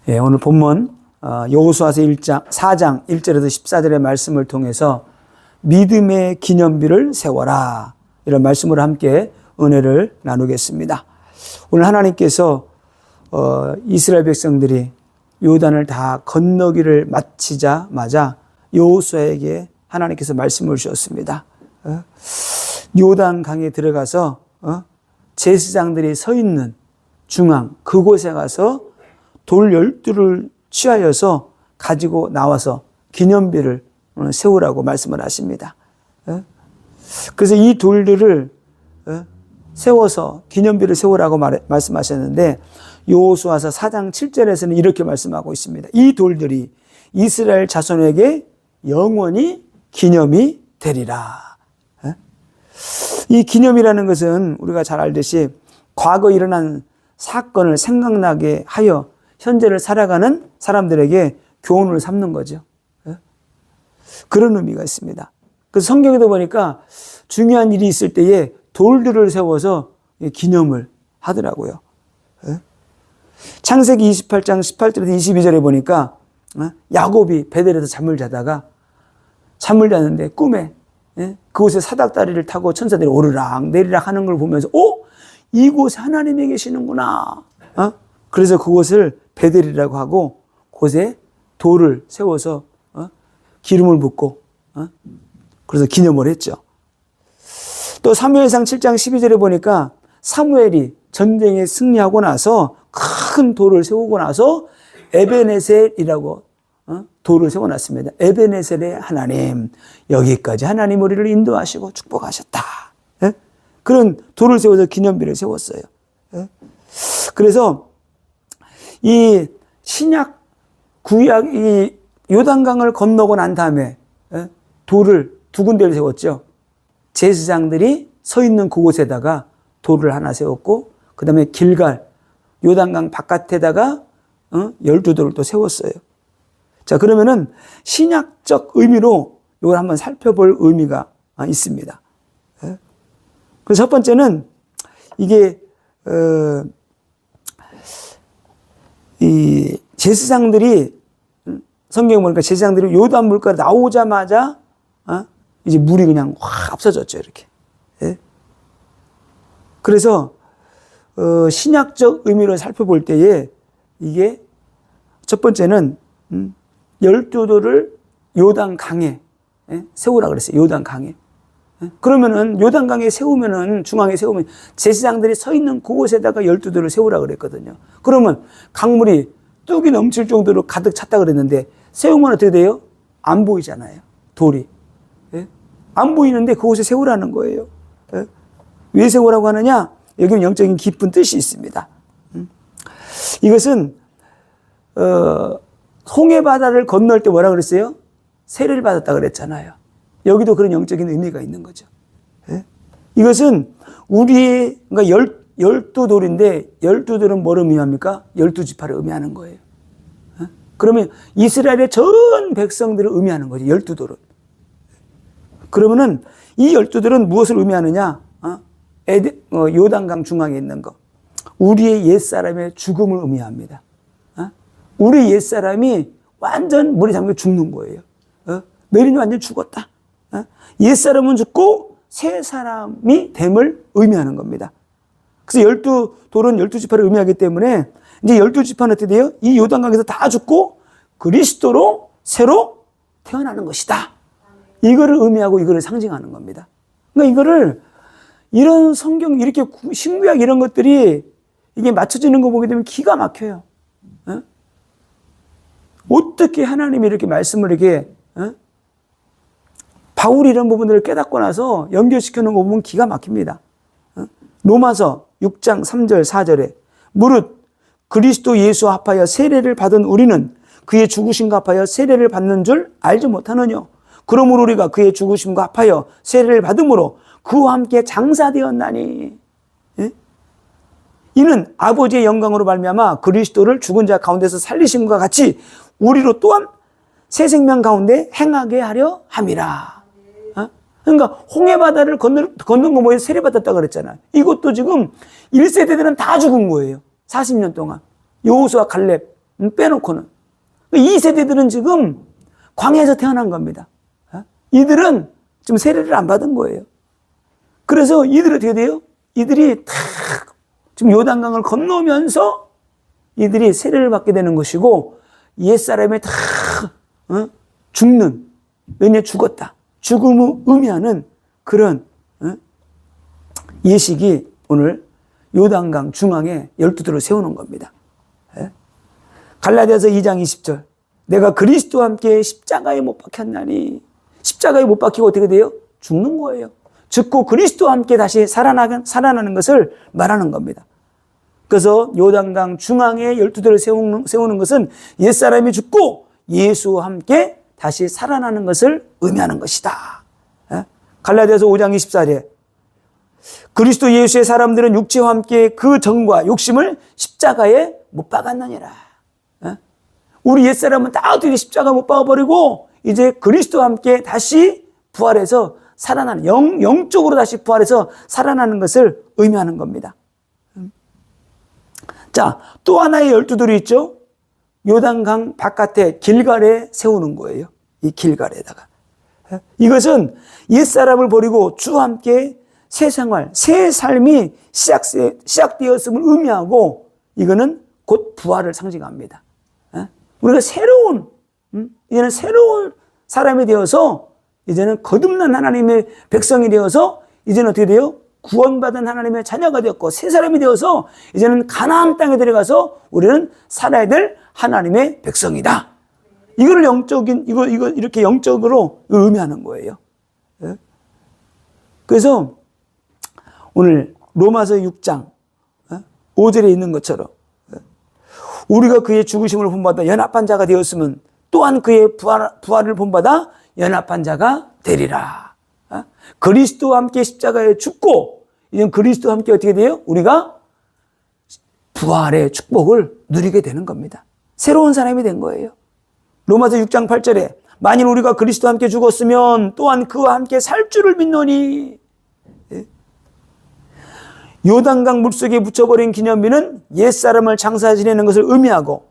예, 오늘 본문 여호수아서 4장 1절에서 14절의 말씀을 통해서 믿음의 기념비를 세워라, 이런 말씀으로 함께 은혜를 나누겠습니다. 오늘 하나님께서 이스라엘 백성들이 요단을 다 건너기를 마치자마자 여호수아에게 하나님께서 말씀을 주셨습니다. 요단 강에 들어가서 제사장들이 서 있는 중앙 그곳에 가서 돌 12를 취하여서 가지고 나와서 기념비를 세우라고 말씀을 하십니다. 그래서 이 돌들을 세워서 기념비를 세우라고 말씀하셨는데, 여호수아서 4장 7절에서는 이렇게 말씀하고 있습니다. 이 돌들이 이스라엘 자손에게 영원히 기념이 되리라. 이 기념이라는 것은 우리가 잘 알듯이 과거 일어난 사건을 생각나게 하여 현재를 살아가는 사람들에게 교훈을 삼는 거죠. 그런 의미가 있습니다. 그래서 성경에도 보니까 중요한 일이 있을 때에 돌들을 세워서 기념을 하더라고요. 창세기 28장 18절에서 22절에 보니까 야곱이 베델에서 잠을 자다가 잠을 자는데 꿈에 그곳에 사닥다리를 타고 천사들이 오르락 내리락 하는 걸 보면서 이곳에 하나님이 계시는구나. 그래서 그곳을 베델이라고 하고 곳에 돌을 세워서 기름을 붓고 그래서 기념을 했죠. 또 사무엘상 7장 12절에 보니까 사무엘이 전쟁에 승리하고 나서 큰 돌을 세우고 나서 에베네셀이라고 돌을 세워놨습니다. 에베네셀의 하나님, 여기까지 하나님 우리를 인도하시고 축복하셨다. 그런 돌을 세워서 기념비를 세웠어요. 그래서 이 신약 구약 이 요단강을 건너고 난 다음에 돌을 두 군데를 세웠죠. 제사장들이 서 있는 그곳에다가 돌을 하나 세웠고, 그 다음에 길갈 요단강 바깥에다가 12돌을 또 세웠어요. 자, 그러면은 신약적 의미로 이걸 한번 살펴볼 의미가 있습니다. 그래서 첫 번째는 이게 이 제사장들이 성경에 보니까 제사장들이 요단 물가로 나오자마자 이제 물이 그냥 확 앞서졌죠, 이렇게. 그래서 신약적 의미로 살펴볼 때에 이게 첫 번째는 12돌을 요단 강에 세우라 그랬어요. 요단 강에. 그러면은 요단 강에 세우면은 중앙에 세우면 제사장들이 서 있는 그곳에다가 12돌을 세우라 그랬거든요. 그러면 강물이 뚝이 넘칠 정도로 가득 찼다 그랬는데 세우면 어떻게 돼요? 안 보이잖아요. 돌이. 안 보이는데 그곳에 세우라는 거예요. 왜 세우라고 하느냐? 여기는 영적인 깊은 뜻이 있습니다. 이것은 홍해 바다를 건널 때 뭐라 그랬어요? 세례를 받았다 그랬잖아요. 여기도 그런 영적인 의미가 있는 거죠. 이것은 우리의 그러니까 12돌인데 12돌은 뭘 의미합니까? 12지파를 의미하는 거예요. 그러면 이스라엘의 전 백성들을 의미하는 거죠. 12돌은. 그러면은 이 12돌은 무엇을 의미하느냐? 요단강 중앙에 있는 거. 우리의 옛사람의 죽음을 의미합니다. 우리 옛사람이 완전 머리 잠겨 죽는 거예요. 너희는 완전 죽었다. 옛사람은 죽고 새 사람이 됨을 의미하는 겁니다. 그래서 12돌은 12지파를 의미하기 때문에 이제 12지파는 어떻게 돼요? 이 요단강에서 다 죽고 그리스도로 새로 태어나는 것이다. 이거를 의미하고 이거를 상징하는 겁니다. 그러니까 이거를 이런 성경 이렇게 신구약 이런 것들이 이게 맞춰지는 거 보게 되면 기가 막혀요. 어떻게 하나님이 이렇게 말씀을 이렇게 바울이 이런 부분들을 깨닫고 나서 연결시켜 놓은 거 보면 기가 막힙니다. 로마서 6장 3절 4절에 무릇 그리스도 예수와 합하여 세례를 받은 우리는 그의 죽으심과 합하여 세례를 받는 줄 알지 못하느뇨. 그러므로 우리가 그의 죽으심과 합하여 세례를 받음으로 그와 함께 장사되었나니. 이는 아버지의 영광으로 말미암아 그리스도를 죽은 자 가운데서 살리심과 같이 우리로 또한 새 생명 가운데 행하게 하려 함이라. 그러니까 홍해바다를 건넌 거 뭐예요? 세례받았다고 그랬잖아요. 이것도 지금 1세대들은 다 죽은 거예요. 40년 동안. 여호수아 갈렙 빼놓고는. 이 세대들은 지금 광야에서 태어난 겁니다. 이들은 지금 세례를 안 받은 거예요. 그래서 이들이 어떻게 돼요? 이들이 다 지금 요단강을 건너면서 이들이 세례를 받게 되는 것이고, 옛사람이 다 죽는, 왜냐 죽었다, 죽음을 의미하는 그런 예식이 오늘 요단강 중앙에 12돌을 세우는 겁니다. 갈라디아서 2장 20절, 내가 그리스도와 함께 십자가에 못 박혔나니, 십자가에 못 박히고 어떻게 돼요? 죽는 거예요. 죽고 그리스도와 함께 다시 살아나는 것을 말하는 겁니다. 그래서 요단강 중앙에 12돌을 세우는 것은 옛사람이 죽고 예수와 함께 다시 살아나는 것을 의미하는 것이다. 갈라디아서 5장 24절에 그리스도 예수의 사람들은 육체와 함께 그 정과 욕심을 십자가에 못 박았느니라. 우리 옛사람은 다 어떻게 십자가 못 박아버리고 이제 그리스도와 함께 다시 부활해서 살아나는, 영적으로 다시 부활해서 살아나는 것을 의미하는 겁니다. 자, 또 하나의 12돌이 있죠. 요단강 바깥에 길갈에 세우는 거예요. 이 길갈에다가. 이것은 옛사람을 버리고 주와 함께 새 생활, 새 삶이 시작되었음을 의미하고, 이거는 곧 부활을 상징합니다. 우리가 새로운, 이제는 새로운 사람이 되어서, 이제는 거듭난 하나님의 백성이 되어서, 이제는 어떻게 돼요? 구원받은 하나님의 자녀가 되었고, 새 사람이 되어서, 이제는 가나안 땅에 들어가서 우리는 살아야 될 하나님의 백성이다. 이거를 이거 이렇게 영적으로 의미하는 거예요. 그래서 오늘 로마서 6장 5절에 있는 것처럼, 우리가 그의 죽으심을 본받아 연합한 자가 되었으면 또한 그의 부활을 본받아 연합한 자가 되리라. 그리스도와 함께 십자가에 죽고, 이제 그리스도와 함께 어떻게 돼요? 우리가 부활의 축복을 누리게 되는 겁니다. 새로운 사람이 된 거예요. 로마서 6장 8절에 만일 우리가 그리스도와 함께 죽었으면 또한 그와 함께 살 줄을 믿노니. 요단강 물속에 묻혀버린 기념비는 옛사람을 장사 지내는 것을 의미하고,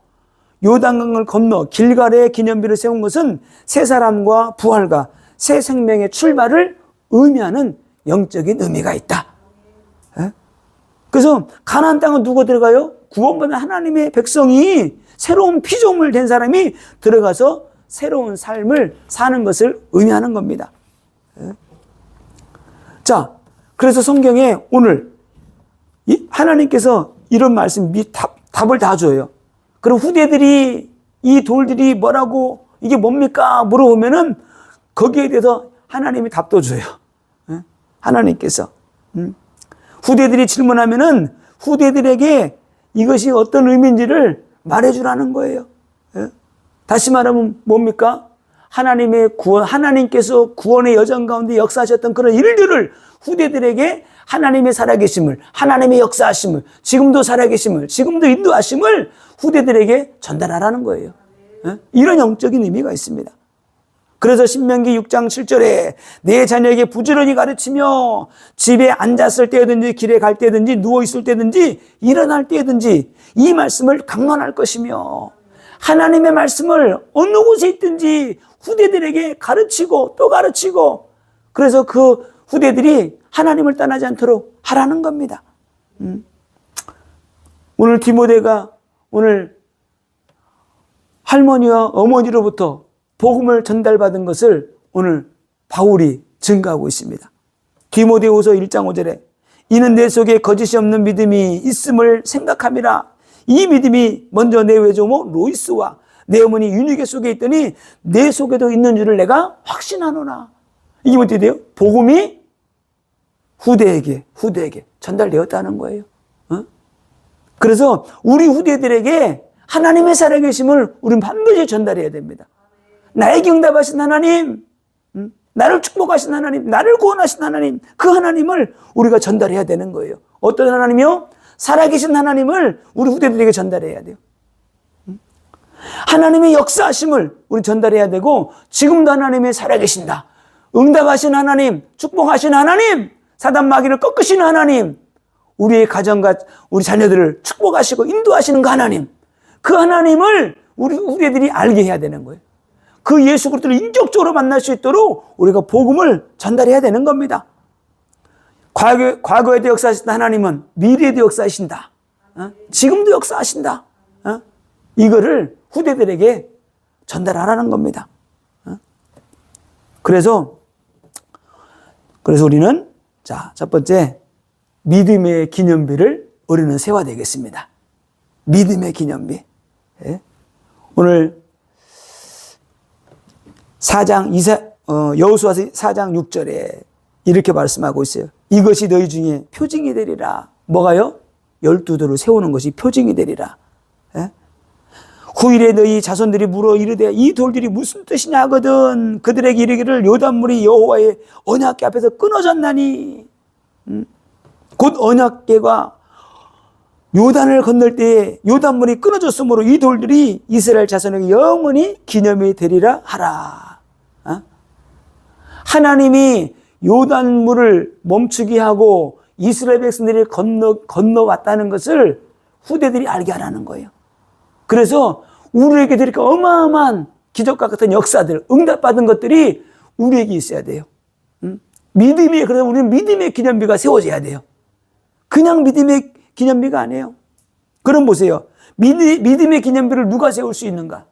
요단강을 건너 길갈에 기념비를 세운 것은 새 사람과 부활과 새 생명의 출발을 의미하는 영적인 의미가 있다. 그래서 가나안 땅은 누가 들어가요? 구원받은 하나님의 백성이, 새로운 피조물 된 사람이 들어가서 새로운 삶을 사는 것을 의미하는 겁니다. 자, 그래서 성경에 오늘 하나님께서 이런 말씀, 답을 다 줘요. 그럼 후대들이, 이 돌들이 뭐라고, 이게 뭡니까? 물어보면은 거기에 대해서 하나님이 답도 줘요. 하나님께서. 후대들이 질문하면은 후대들에게 이것이 어떤 의미인지를 말해주라는 거예요. 다시 말하면 뭡니까? 하나님의 구원, 하나님께서 구원의 여정 가운데 역사하셨던 그런 일들을 후대들에게 하나님의 살아계심을, 하나님의 역사하심을, 지금도 살아계심을, 지금도 인도하심을 후대들에게 전달하라는 거예요. 이런 영적인 의미가 있습니다. 그래서 신명기 6장 7절에 내 자녀에게 부지런히 가르치며 집에 앉았을 때든지 길에 갈 때든지 누워있을 때든지 일어날 때든지 이 말씀을 강론할 것이며, 하나님의 말씀을 어느 곳에 있든지 후대들에게 가르치고 또 가르치고, 그래서 그 후대들이 하나님을 떠나지 않도록 하라는 겁니다. 오늘 디모데가 오늘 할머니와 어머니로부터 복음을 전달받은 것을 오늘 바울이 증거하고 있습니다. 디모데후서 1장 5절에 이는 내 속에 거짓이 없는 믿음이 있음을 생각함이라. 이 믿음이 먼저 내 외조모 로이스와 내 어머니 유니게 속에 있더니 내 속에도 있는 줄을 내가 확신하노라. 이게 어떻게 돼요? 복음이 후대에게 전달되었다는 거예요. 그래서 우리 후대들에게 하나님의 살아계심을 우리는 반드시 전달해야 됩니다. 나에게 응답하신 하나님, 나를 축복하신 하나님, 나를 구원하신 하나님, 그 하나님을 우리가 전달해야 되는 거예요. 어떤 하나님이요? 살아계신 하나님을 우리 후대들에게 전달해야 돼요. 하나님의 역사하심을 우리 전달해야 되고, 지금도 하나님이 살아계신다, 응답하신 하나님, 축복하신 하나님, 사단 마귀를 꺾으시는 하나님, 우리의 가정과 우리 자녀들을 축복하시고 인도하시는 그 하나님, 그 하나님을 우리 애들이 알게 해야 되는 거예요. 그 예수 그리스도를 인격적으로 만날 수 있도록 우리가 복음을 전달해야 되는 겁니다. 과거에도 역사하셨던 하나님은 미래에도 역사하신다. 지금도 역사하신다. 이거를 후대들에게 전달하라는 겁니다. 그래서 우리는 자, 첫 번째 믿음의 기념비를 우리는 세워야 되겠습니다. 믿음의 기념비. 오늘 4장 여호수아서 4장 6절에 이렇게 말씀하고 있어요. 이것이 너희 중에 표징이 되리라. 뭐가요? 12돌을 세우는 것이 표징이 되리라. 후일에 너희 자손들이 물어 이르되 이 돌들이 무슨 뜻이냐 하거든 그들에게 이르기를 요단물이 여호와의 언약궤 앞에서 끊어졌나니. 곧 언약궤가 요단을 건널 때에 요단물이 끊어졌으므로 이 돌들이 이스라엘 자손에게 영원히 기념이 되리라 하라. 하나님이 요단물을 멈추게 하고 이스라엘 백성들이 건너왔다는 것을 후대들이 알게 하라는 거예요. 그래서 우리에게 이렇게 어마어마한 기적과 같은 역사들, 응답받은 것들이 우리에게 있어야 돼요. 그래서 우리는 믿음의 기념비가 세워져야 돼요. 그냥 믿음의 기념비가 아니에요. 그럼 보세요. 믿음의 기념비를 누가 세울 수 있는가?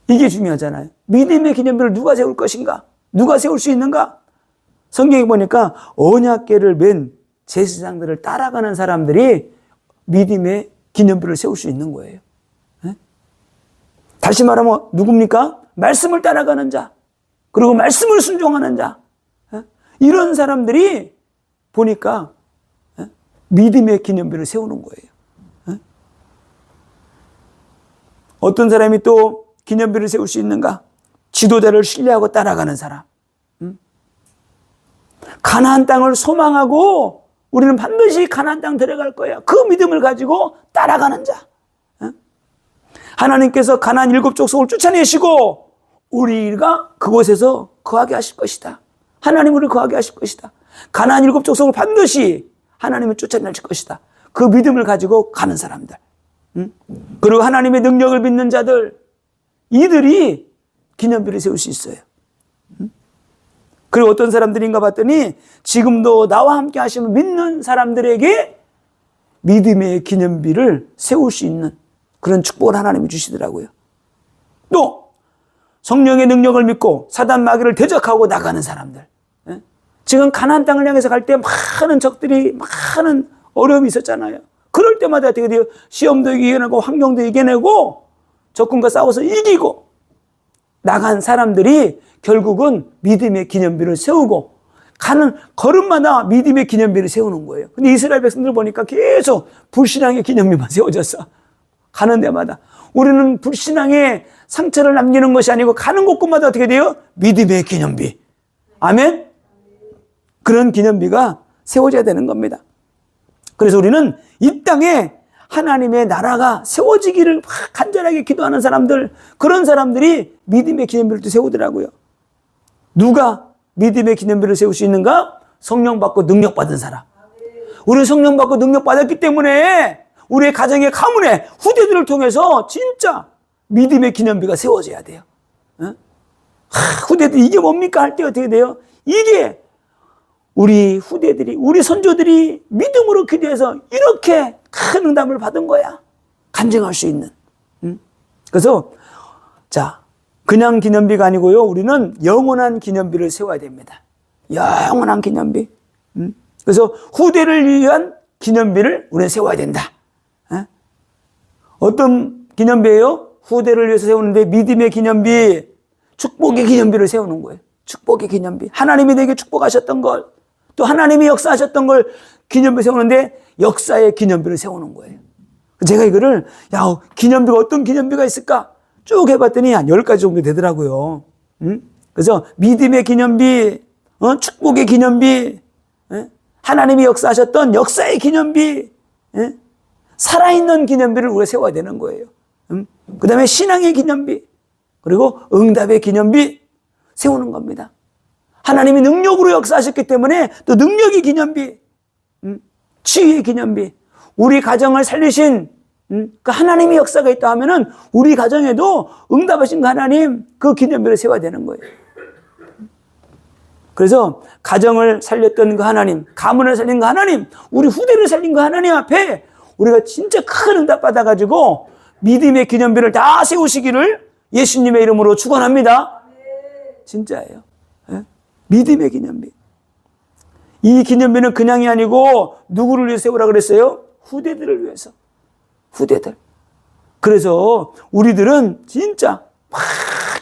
이게 중요하잖아요. 믿음의 기념비를 누가 세울 것인가? 누가 세울 수 있는가? 성경에 보니까 언약궤를 맨 제사장들을 따라가는 사람들이 믿음의 기념비를 세울 수 있는 거예요. 다시 말하면 누굽니까? 말씀을 따라가는 자, 그리고 말씀을 순종하는 자, 이런 사람들이 보니까 믿음의 기념비를 세우는 거예요. 어떤 사람이 또 기념비를 세울 수 있는가? 지도자를 신뢰하고 따라가는 사람. 가나안 땅을 소망하고 우리는 반드시 가나안 땅 들어갈 거야. 그 믿음을 가지고 따라가는 자. 하나님께서 가나안 7족속을 쫓아내시고 우리가 그곳에서 거하게 하실 것이다. 하나님 우리를 거하게 하실 것이다. 가나안 7족속을 반드시 하나님을 쫓아내실 것이다. 그 믿음을 가지고 가는 사람들. 그리고 하나님의 능력을 믿는 자들, 이들이 기념비를 세울 수 있어요. 그리고 어떤 사람들인가 봤더니 지금도 나와 함께 하시면 믿는 사람들에게 믿음의 기념비를 세울 수 있는 그런 축복을 하나님이 주시더라고요. 또 성령의 능력을 믿고 사단 마귀를 대적하고 나가는 사람들. 지금 가나안 땅을 향해서 갈 때 많은 적들이 많은 어려움이 있었잖아요. 그럴 때마다 어떻게 돼요? 시험도 이겨내고 환경도 이겨내고 적군과 싸워서 이기고 나간 사람들이 결국은 믿음의 기념비를 세우고 가는 걸음마다 믿음의 기념비를 세우는 거예요. 근데 이스라엘 백성들 보니까 계속 불신앙의 기념비만 세워졌어. 가는 데마다. 우리는 불신앙의 상처를 남기는 것이 아니고 가는 곳곳마다 어떻게 돼요? 믿음의 기념비. 아멘? 그런 기념비가 세워져야 되는 겁니다. 그래서 우리는 이 땅에 하나님의 나라가 세워지기를 간절하게 기도하는 사람들, 그런 사람들이 믿음의 기념비를 또 세우더라고요. 누가 믿음의 기념비를 세울 수 있는가? 성령 받고 능력 받은 사람. 우리는 성령 받고 능력 받았기 때문에 우리의 가정의 가문의 후대들을 통해서 진짜 믿음의 기념비가 세워져야 돼요. 후대들 이게 뭡니까? 할 때 어떻게 돼요? 이게 우리 후대들이, 우리 선조들이 믿음으로 기도해서 이렇게 큰 응답을 받은 거야. 간증할 수 있는. 그래서 자, 그냥 기념비가 아니고요. 우리는 영원한 기념비를 세워야 됩니다. 영원한 기념비. 그래서 후대를 위한 기념비를 우리는 세워야 된다. 어떤 기념비예요? 후대를 위해서 세우는데 믿음의 기념비, 축복의 기념비를 세우는 거예요. 축복의 기념비. 하나님이 내게 축복하셨던 걸, 또 하나님이 역사하셨던 걸 기념비 세우는데 역사의 기념비를 세우는 거예요. 제가 이거를 기념비가 어떤 기념비가 있을까? 쭉 해봤더니 한 10가지 정도 되더라고요. 그래서 믿음의 기념비, 축복의 기념비, 하나님이 역사하셨던 역사의 기념비, 살아있는 기념비를 우리가 세워야 되는 거예요. 그 다음에 신앙의 기념비, 그리고 응답의 기념비 세우는 겁니다. 하나님이 능력으로 역사하셨기 때문에 또 능력의 기념비, 치유의 기념비, 우리 가정을 살리신 그 하나님의 역사가 있다 하면은 우리 가정에도 응답하신 그 하나님, 그 기념비를 세워야 되는 거예요. 그래서 가정을 살렸던 그 하나님, 가문을 살린 그 하나님, 우리 후대를 살린 그 하나님 앞에 우리가 진짜 큰 응답 받아가지고 믿음의 기념비를 다 세우시기를 예수님의 이름으로 축원합니다. 진짜예요. 믿음의 기념비. 이 기념비는 그냥이 아니고 누구를 위해 세우라 그랬어요? 후대들을 위해서. 후대들. 그래서 우리들은 진짜 막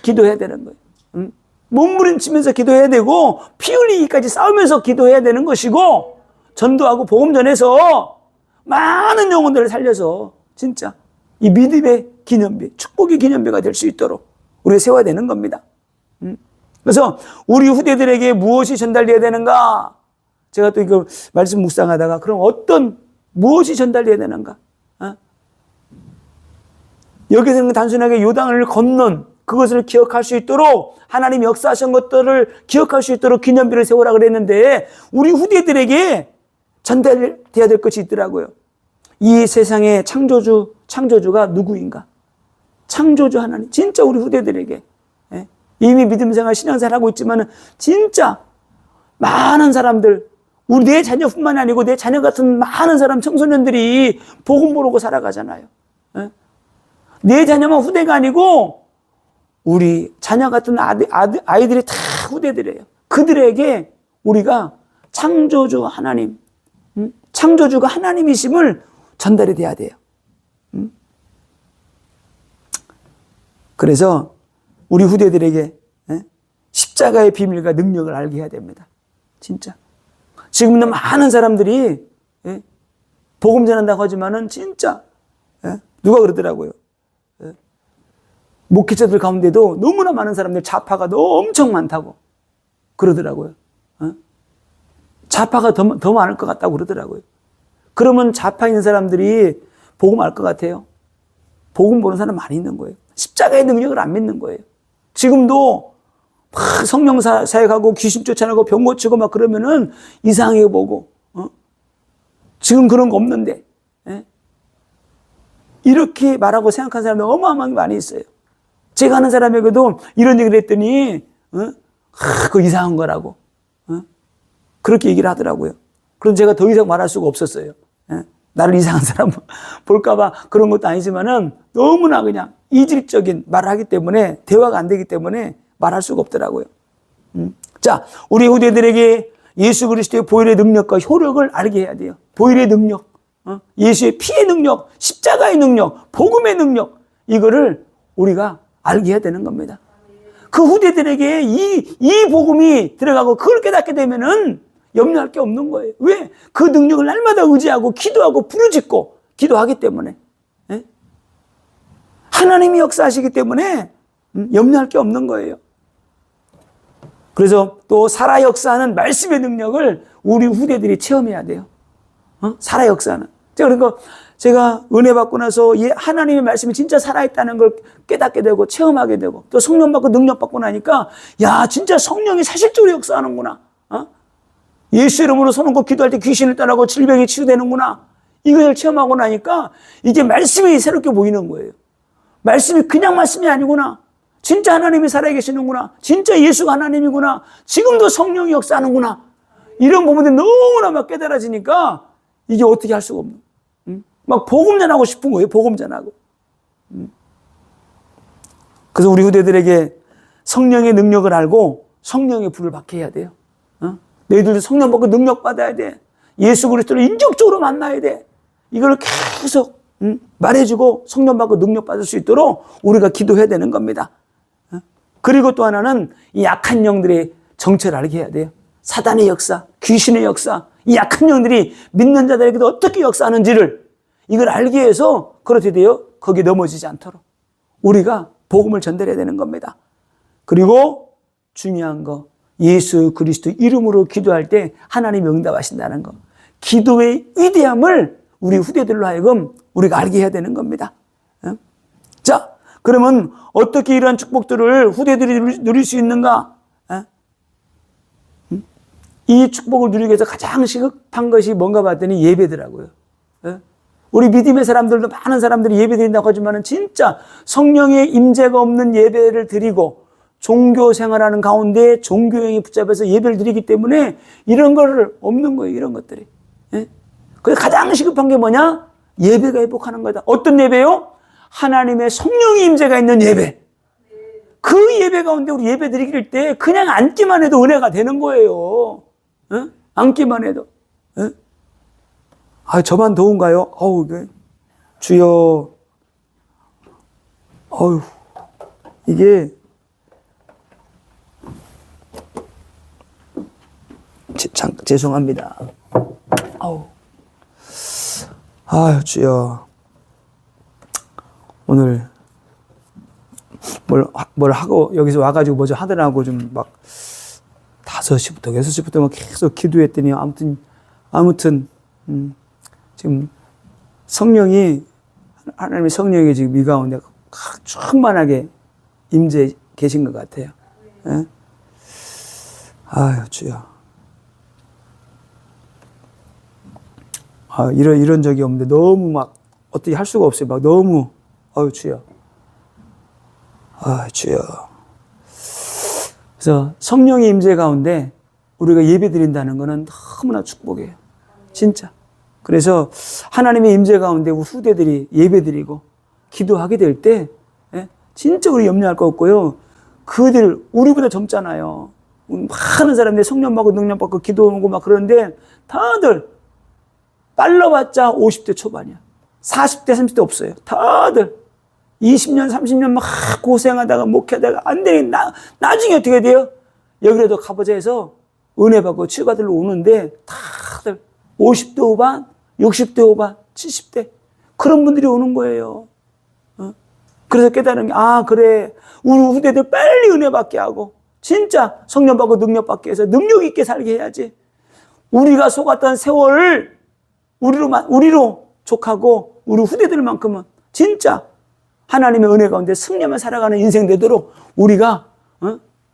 기도해야 되는 거예요. 몸부림치면서 기도해야 되고 피 흘리기까지 싸우면서 기도해야 되는 것이고, 전도하고 복음 전해서 많은 영혼들을 살려서 진짜 이 믿음의 기념비, 축복의 기념비가 될 수 있도록 우리가 세워야 되는 겁니다. 그래서 우리 후대들에게 무엇이 전달돼야 되는가? 제가 또 이거 말씀 묵상하다가 그럼 무엇이 전달돼야 되는가? 여기서는 단순하게 요단을 건넌 그것을 기억할 수 있도록, 하나님이 역사하신 것들을 기억할 수 있도록 기념비를 세우라 그랬는데, 우리 후대들에게 전달돼야 될 것이 있더라고요. 이 세상의 창조주가 누구인가? 창조주 하나님. 진짜 우리 후대들에게, 이미 믿음생활, 신앙생활 하고 있지만 진짜 많은 사람들, 우리 내 자녀뿐만 아니고 내 자녀 같은 많은 사람, 청소년들이 복음 모르고 살아가잖아요. 내 자녀만 후대가 아니고 우리 자녀 같은 아이들이 다 후대들이에요. 그들에게 우리가 창조주 하나님, 창조주가 하나님이심을 전달이 돼야 돼요. 그래서 우리 후대들에게 십자가의 비밀과 능력을 알게 해야 됩니다. 진짜. 지금은 많은 사람들이 복음 전한다고 하지만은 진짜 누가 그러더라고요. 목회자들 가운데도 너무나 많은 사람들 좌파가 엄청 많다고 그러더라고요. 좌파가 더 많을 것 같다고 그러더라고요. 그러면 좌파 있는 사람들이 복음 알 것 같아요? 복음 보는 사람 많이 있는 거예요. 십자가의 능력을 안 믿는 거예요. 지금도 막 성령 사역하고 귀신 쫓아내고 병 고치고 막 그러면은 이상하게 보고, 지금 그런 거 없는데, 이렇게 말하고 생각하는 사람이 어마어마하게 많이 있어요. 제가 아는 사람에게도 이런 얘기를 했더니, 그거 이상한 거라고, 그렇게 얘기를 하더라고요. 그럼 제가 더 이상 말할 수가 없었어요. 나를 이상한 사람 볼까봐 그런 것도 아니지만은 너무나 그냥 이질적인 말을 하기 때문에, 대화가 안 되기 때문에 말할 수가 없더라고요. 자, 우리 후대들에게 예수 그리스도의 보혈의 능력과 효력을 알게 해야 돼요. 보혈의 능력, 예수의 피의 능력, 십자가의 능력, 복음의 능력, 이거를 우리가 알게 해야 되는 겁니다. 그 후대들에게 이 복음이 들어가고 그걸 깨닫게 되면은 염려할 게 없는 거예요. 왜? 그 능력을 날마다 의지하고 기도하고 부르짖고 기도하기 때문에, 하나님이 역사하시기 때문에 염려할 게 없는 거예요. 그래서 또 살아 역사하는 말씀의 능력을 우리 후대들이 체험해야 돼요. 살아 역사하는. 그러니까 제가 은혜 받고 나서 하나님의 말씀이 진짜 살아있다는 걸 깨닫게 되고 체험하게 되고, 또 성령 받고 능력 받고 나니까, 야, 진짜 성령이 사실적으로 역사하는구나. 예수 이름으로 손 얹고 기도할 때 귀신을 떠나고 질병이 치유되는구나. 이걸 체험하고 나니까 이게 말씀이 새롭게 보이는 거예요. 말씀이 그냥 말씀이 아니구나. 진짜 하나님이 살아계시는구나. 진짜 예수가 하나님이구나. 지금도 성령이 역사하는구나. 이런 부분들이 너무나 막 깨달아지니까 이게 어떻게 할 수가 없는, 막 복음 전하고 싶은 거예요. 복음 전하고. 그래서 우리 후대들에게 성령의 능력을 알고 성령의 불을 받게 해야 돼요. 너희들도 성령 받고 능력 받아야 돼. 예수 그리스도를 인격적으로 만나야 돼. 이걸 계속 말해주고 성령 받고 능력 받을 수 있도록 우리가 기도해야 되는 겁니다. 그리고 또 하나는 이 약한 영들의 정체를 알게 해야 돼요. 사단의 역사, 귀신의 역사, 이 약한 영들이 믿는 자들에게도 어떻게 역사하는지를 이걸 알게 해서 그렇게 돼요. 거기에 넘어지지 않도록 우리가 복음을 전달해야 되는 겁니다. 그리고 중요한 거, 예수 그리스도 이름으로 기도할 때 하나님이 응답하신다는 거. 기도의 위대함을 우리 후대들로 하여금 우리가 알게 해야 되는 겁니다. 자, 그러면 어떻게 이러한 축복들을 후대들이 누릴 수 있는가? 이 축복을 누리기 위해서 가장 시급한 것이 뭔가 봤더니 예배더라고요. 우리 믿음의 사람들도 많은 사람들이 예배 드린다고 하지만은 진짜 성령의 임재가 없는 예배를 드리고 종교 생활하는 가운데 종교형이 붙잡혀서 예배를 드리기 때문에 이런 거를 없는 거예요. 이런 것들이. 예? 그래서 가장 시급한 게 뭐냐? 예배가 회복하는 거다. 어떤 예배요? 하나님의 성령의 임재가 있는 예배. 그 예배 가운데 우리 예배 드릴 때 그냥 앉기만 해도 은혜가 되는 거예요. 예? 앉기만 해도. 예? 아, 저만 더운가요? 어우, 주여. 어휴, 이게, 죄송합니다. 아우. 아유, 주여. 오늘, 뭘 하고, 여기서 와가지고 뭐좀 하더라고 좀 막, 5시부터, 6시부터 막 계속 기도했더니, 아무튼, 지금 성령이, 하나님의 성령이 지금 이 가운데 충만하게 임재 계신 것 같아요. 예? 아유, 주여. 아, 이런 적이 없는데 너무 막 어떻게 할 수가 없어요. 막 너무, 아유, 주여. 아, 주여. 그래서 성령의 임재 가운데 우리가 예배 드린다는 것은 너무나 축복이에요. 진짜. 그래서 하나님의 임재 가운데 우리 후대들이 예배 드리고 기도하게 될 때 진짜 우리 염려할 거 없고요. 그들 우리보다 젊잖아요. 많은 사람들이 성령 받고 능력 받고 기도하고 막 그러는데 다들 빨라봤자 50대 초반이야. 40대 30대 없어요. 다들 20년 30년 막 고생하다가 목회하다가 안 되니 나중에 어떻게 돼요? 여기라도 가보자 해서 은혜 받고 치유받으러 오는데 다들 50대 후반, 60대 후반, 70대 그런 분들이 오는 거예요. 그래서 깨달은 게 그래 우리 후대들 빨리 은혜 받게 하고 진짜 성령 받고 능력 받게 해서 능력 있게 살게 해야지. 우리가 속았던 세월을 우리로 족하고 우리 후대들만큼은 진짜 하나님의 은혜 가운데 승리하며 살아가는 인생 되도록 우리가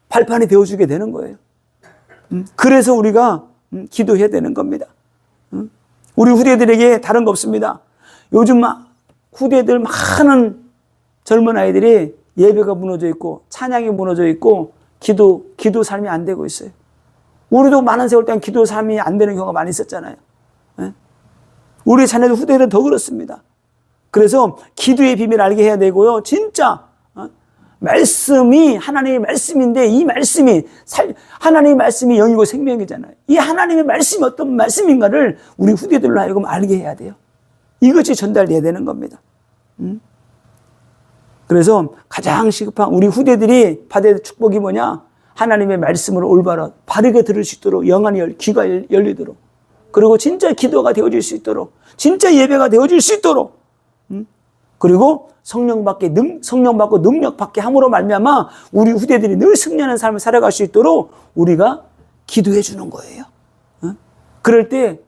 발판이 되어주게 되는 거예요. 그래서 우리가 기도해야 되는 겁니다. 우리 후대들에게 다른 거 없습니다. 요즘 후대들 많은 젊은 아이들이 예배가 무너져 있고 찬양이 무너져 있고 기도 삶이 안 되고 있어요. 우리도 많은 세월 동안 기도 삶이 안 되는 경우가 많이 있었잖아요. 우리 자녀들 후대들은 더 그렇습니다. 그래서 기도의 비밀을 알게 해야 되고요. 진짜 말씀이 하나님의 말씀인데 이 말씀이 하나님의 말씀이 영이고 생명이잖아요. 이 하나님의 말씀이 어떤 말씀인가를 우리 후대들로 하여금 알게 해야 돼요. 이것이 전달돼야 되는 겁니다. 그래서 가장 시급한 우리 후대들이 받아야 될 축복이 뭐냐? 하나님의 말씀을 올바로 바르게 들을 수 있도록 영안이 귀가 열리도록 그리고 진짜 기도가 되어질 수 있도록 진짜 예배가 되어질 수 있도록 그리고 성령 받고 능력 받게 함으로 말미암아 우리 후대들이 늘 승리하는 삶을 살아갈 수 있도록 우리가 기도해 주는 거예요. 그럴 때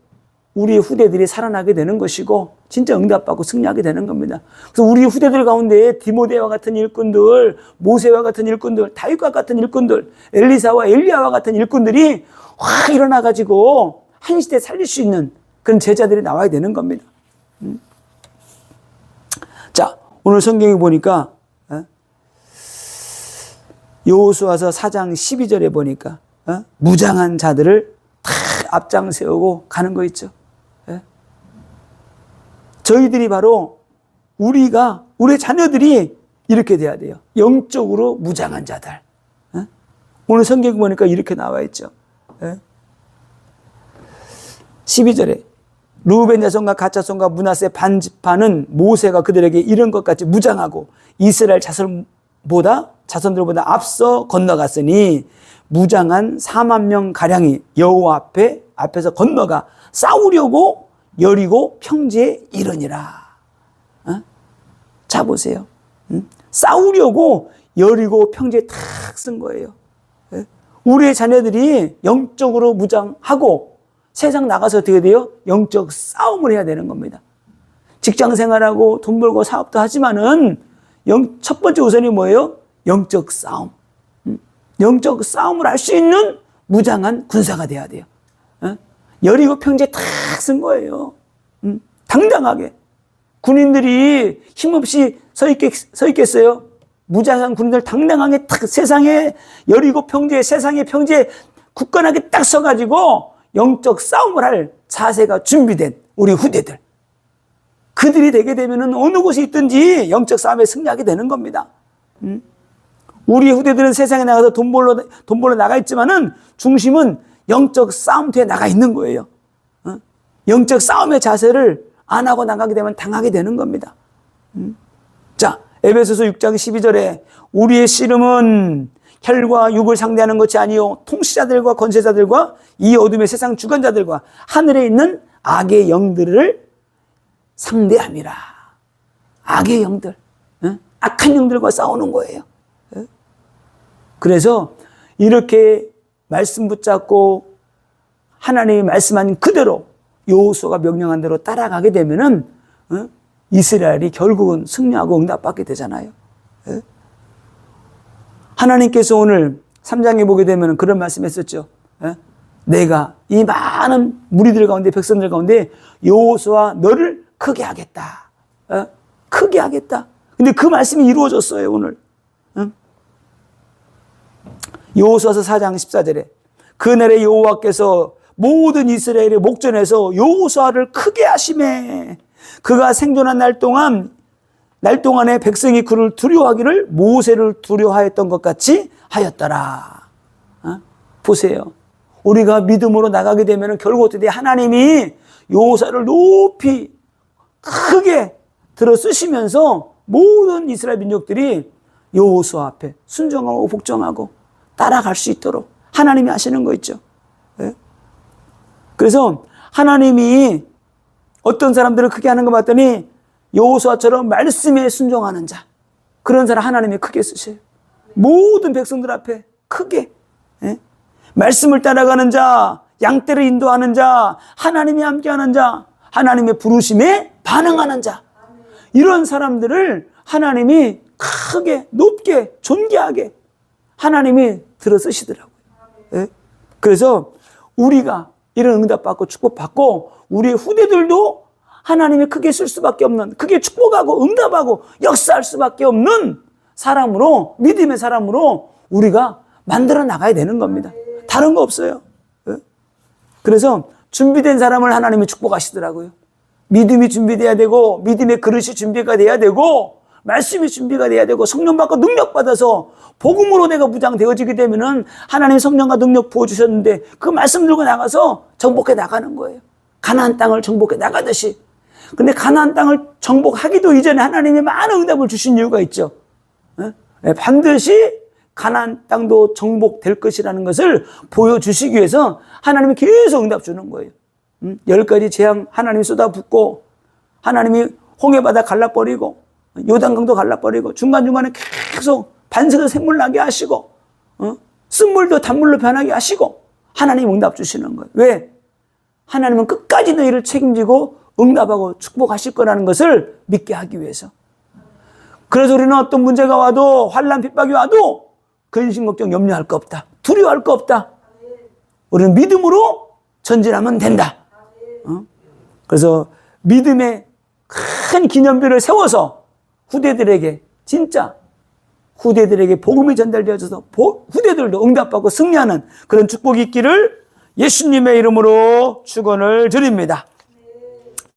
우리 후대들이 살아나게 되는 것이고 진짜 응답받고 승리하게 되는 겁니다. 그래서 우리 후대들 가운데 디모데와 같은 일꾼들, 모세와 같은 일꾼들, 다윗과 같은 일꾼들, 엘리사와 엘리야와 같은 일꾼들이 확 일어나가지고 한 시대 살릴 수 있는 그런 제자들이 나와야 되는 겁니다. 자, 오늘 성경에 보니까 여호수아서 4장 12절에 보니까 무장한 자들을 다 앞장 세우고 가는 거 있죠. 저희들이 바로 우리 자녀들이 이렇게 돼야 돼요. 영적으로 무장한 자들. 오늘 성경 보니까 이렇게 나와 있죠. 12절에 루벤 자손과 갓 자손과 므낫세 반 지파는 모세가 그들에게 이런 것 같이 무장하고 이스라엘 자손들보다 앞서 건너갔으니 무장한 4만 명 가량이 여호와 앞에서 건너가 싸우려고 여리고 평지에 이르니라. 자 보세요. 싸우려고 여리고 평지에 탁 쓴 거예요. 우리의 자녀들이 영적으로 무장하고 세상 나가서 어떻게 돼요? 영적 싸움을 해야 되는 겁니다. 직장 생활하고 돈 벌고 사업도 하지만은 첫 번째 우선이 뭐예요? 영적 싸움. 영적 싸움을 할 수 있는 무장한 군사가 돼야 돼요. 여리고 평지에 탁 쓴 거예요. 당당하게. 군인들이 힘없이 서 있겠어요? 무장한 군인들 당당하게 딱 세상에 17평지에 세상의 평지에 굳건하게 딱 서가지고 영적 싸움을 할 자세가 준비된 우리 후대들. 그들이 되게 되면은 어느 곳에 있든지 영적 싸움에 승리하게 되는 겁니다. 우리 후대들은 세상에 나가서 돈 벌러 나가 있지만은 중심은 영적 싸움터에 나가 있는 거예요. 영적 싸움의 자세를 안 하고 나가게 되면 당하게 되는 겁니다. 자, 에베소서 6장 12절에 우리의 씨름은 혈과 육을 상대하는 것이 아니요 통치자들과 권세자들과 이 어둠의 세상 주관자들과 하늘에 있는 악의 영들을 상대함이라. 악의 영들, 악한 영들과 싸우는 거예요. 그래서 이렇게 말씀 붙잡고 하나님이 말씀한 그대로 여호수아가 명령한 대로 따라가게 되면은 이스라엘이 결국은 승리하고 응답받게 되잖아요. 하나님께서 오늘 3장에 보게 되면 그런 말씀했었죠. 내가 이 많은 무리들 가운데 백성들 가운데 여호수아 너를 크게 하겠다. 크게 하겠다. 근데 그 말씀이 이루어졌어요 오늘. 여호수아서 4장 14절에 그날에 여호와께서 모든 이스라엘의 목전에서 여호수아를 크게 하시매 그가 생존한 날 동안에 백성이 그를 두려워하기를 모세를 두려워하였던 것 같이 하였더라. 보세요. 우리가 믿음으로 나가게 되면 결국 어떻게 돼? 하나님이 여호수아를 높이 크게 들어 쓰시면서 모든 이스라엘 민족들이 여호수아 앞에 순종하고 복종하고 따라갈 수 있도록 하나님이 하시는 거 있죠. 그래서 하나님이 어떤 사람들을 크게 하는 거 봤더니 여호수아처럼 말씀에 순종하는 자, 그런 사람 하나님이 크게 쓰셔요. 모든 백성들 앞에 크게 말씀을 따라가는 자, 양떼를 인도하는 자, 하나님이 함께하는 자, 하나님의 부르심에 반응하는 자, 이런 사람들을 하나님이 크게 높게 존귀하게 하나님이 들어 쓰시더라고요. 그래서 우리가 이런 응답받고 축복받고 우리의 후대들도 하나님이 크게 쓸 수밖에 없는, 크게 축복하고 응답하고 역사할 수밖에 없는 사람으로, 믿음의 사람으로 우리가 만들어 나가야 되는 겁니다. 다른 거 없어요. 그래서 준비된 사람을 하나님이 축복하시더라고요. 믿음이 준비돼야 되고, 믿음의 그릇이 준비가 돼야 되고, 말씀이 준비가 돼야 되고, 성령 받고 능력 받아서 복음으로 내가 무장되어지게 되면은 하나님 성령과 능력 부어주셨는데 그 말씀 들고 나가서 정복해 나가는 거예요. 가나안 땅을 정복해 나가듯이. 근데 가나안 땅을 정복하기도 이전에 하나님이 많은 응답을 주신 이유가 있죠. 반드시 가나안 땅도 정복될 것이라는 것을 보여주시기 위해서 하나님이 계속 응답 주는 거예요. 10가지 재앙 하나님이 쏟아붓고, 하나님이 홍해바다 갈라버리고, 요단강도 갈라버리고, 중간중간에 계속 반석에서 샘물 나게 하시고, 쓴물도 단물로 변하게 하시고, 하나님 응답 주시는 거예요. 왜? 하나님은 끝까지 너희를 책임지고 응답하고 축복하실 거라는 것을 믿게 하기 위해서. 그래서 우리는 어떤 문제가 와도, 환난 핍박이 와도 근심 걱정 염려할 거 없다. 두려워할 거 없다. 우리는 믿음으로 전진하면 된다. 그래서 믿음의 큰 기념비를 세워서 후대들에게, 진짜 후대들에게 복음이 전달되어져서 후대들도 응답받고 승리하는 그런 축복이 있기를 예수님의 이름으로 축원을 드립니다.